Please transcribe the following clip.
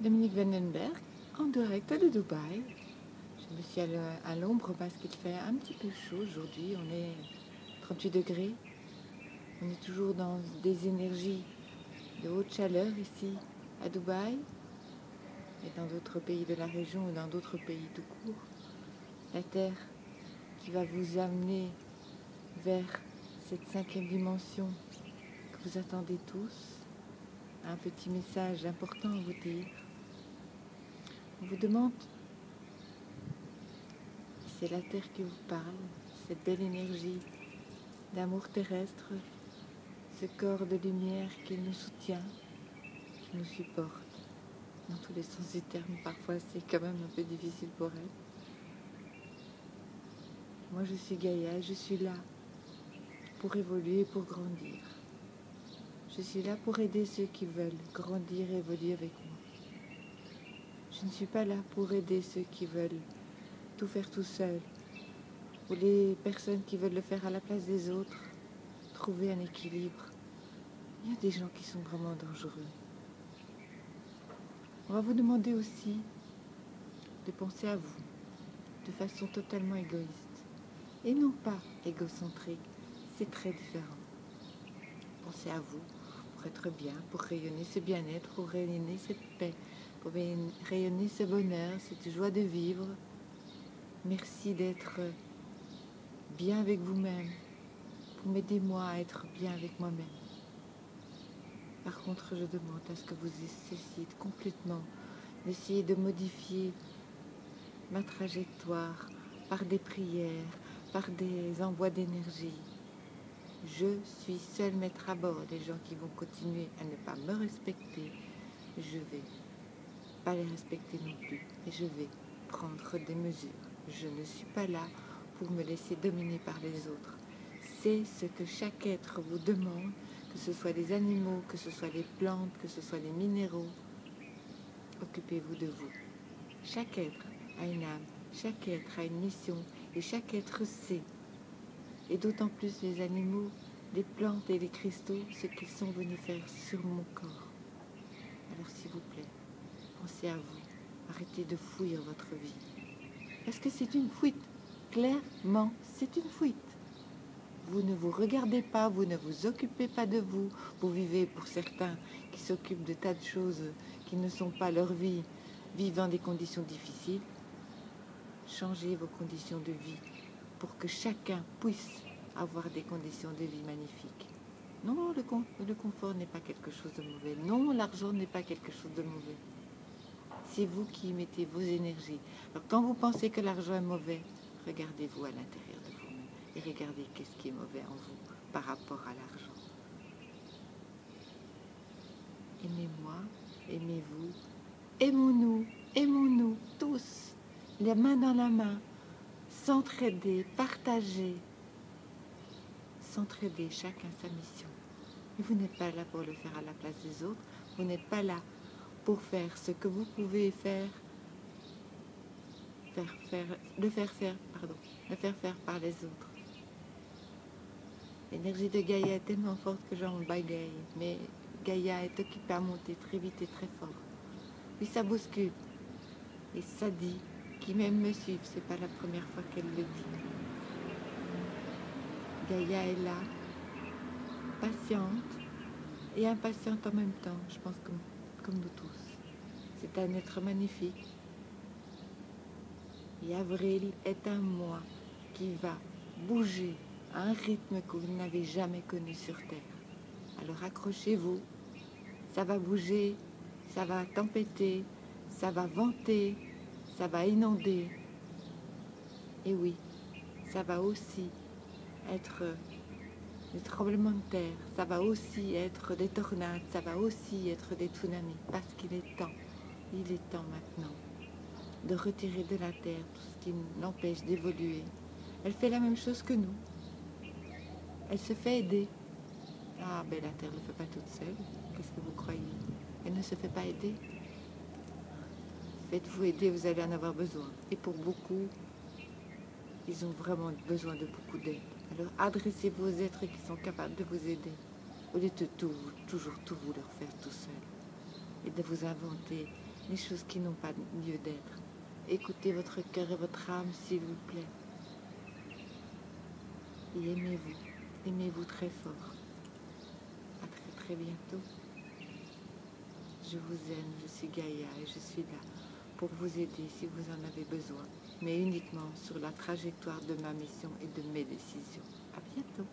Dominique Vandenberg, en direct de Dubaï. Je me suis à l'ombre parce qu'il fait un petit peu chaud aujourd'hui. On est 38 degrés. On est toujours dans des énergies de haute chaleur ici à Dubaï et dans d'autres pays de la région ou dans d'autres pays tout court. La Terre qui va vous amener vers cette 5e dimension que vous attendez tous, a un petit message important à vous dire. On vous demande, c'est la Terre qui vous parle, cette belle énergie d'amour terrestre, ce corps de lumière qui nous soutient, qui nous supporte, dans tous les sens du terme. Parfois, c'est quand même un peu difficile pour elle. Moi, je suis Gaïa, je suis là pour évoluer, pour grandir. Je suis là pour aider ceux qui veulent grandir et évoluer avec moi. Je ne suis pas là pour aider ceux qui veulent tout faire tout seuls, ou les personnes qui veulent le faire à la place des autres, trouver un équilibre. Il y a des gens qui sont vraiment dangereux. On va vous demander aussi de penser à vous de façon totalement égoïste et non pas égocentrique. C'est très différent. Pensez à vous pour être bien, pour rayonner ce bien-être, pour rayonner cette paix, pour rayonner ce bonheur, cette joie de vivre. Merci d'être bien avec vous-même, pour m'aider moi à être bien avec moi-même. Par contre, je demande à ce que vous cessiez complètement d'essayer de modifier ma trajectoire par des prières, par des envois d'énergie. Je suis seul maître à bord. Les gens qui vont continuer à ne pas me respecter, je vais pas les respecter non plus. Et je vais prendre des mesures. Je ne suis pas là pour me laisser dominer par les autres. C'est ce que chaque être vous demande, que ce soit les animaux, que ce soit les plantes, que ce soit les minéraux. Occupez-vous de vous. Chaque être a une âme, chaque être a une mission et chaque être sait. Et d'autant plus les animaux, les plantes et les cristaux, ce qu'ils sont venus faire sur mon corps. Alors s'il vous plaît, pensez à vous. Arrêtez de fuir votre vie. Parce que c'est une fuite. Clairement, c'est une fuite. Vous ne vous regardez pas, vous ne vous occupez pas de vous. Vous vivez pour certains qui s'occupent de tas de choses qui ne sont pas leur vie, vivant des conditions difficiles. Changez vos conditions de vie pour que chacun puisse avoir des conditions de vie magnifiques. Non, le confort n'est pas quelque chose de mauvais. Non, l'argent n'est pas quelque chose de mauvais. C'est vous qui y mettez vos énergies. Alors quand vous pensez que l'argent est mauvais, regardez-vous à l'intérieur de vous-même et regardez qu'est-ce qui est mauvais en vous par rapport à l'argent. Aimez-moi, aimez-vous, aimons-nous tous, les mains dans la main, s'entraider, partager, chacun sa mission. Et vous n'êtes pas là pour le faire à la place des autres, vous n'êtes pas là pour faire ce que vous pouvez le faire faire par les autres. L'énergie de Gaïa est tellement forte que j'en bagaille, mais Gaïa est occupée à monter très vite et très fort. Puis ça bouscule, et ça dit, qui même me suivent, c'est pas la première fois qu'elle le dit. Gaïa est là, patiente et impatiente en même temps, je pense comme nous tous. C'est un être magnifique. Et avril est un mois qui va bouger à un rythme que vous n'avez jamais connu sur Terre. Alors accrochez-vous, ça va bouger, ça va tempêter, ça va venter, ça va inonder. Et oui, ça va aussi être des tremblements de terre, ça va aussi être des tornades, ça va aussi être des tsunamis, parce qu'il est temps maintenant de retirer de la terre tout ce qui l'empêche d'évoluer. Elle fait la même chose que nous. Elle se fait aider. Ah, ben la terre ne le fait pas toute seule. Qu'est-ce que vous croyez? Elle ne se fait pas aider. Faites-vous aider, vous allez en avoir besoin. Et pour beaucoup, ils ont vraiment besoin de beaucoup d'aide. Alors adressez-vous aux êtres qui sont capables de vous aider, au lieu de toujours tout vouloir faire tout seul. Et de vous inventer les choses qui n'ont pas lieu d'être. Écoutez votre cœur et votre âme, s'il vous plaît. Et aimez-vous très fort. À très très bientôt. Je vous aime, je suis Gaïa et je suis là pour vous aider si vous en avez besoin, mais uniquement sur la trajectoire de ma mission et de mes décisions. À bientôt.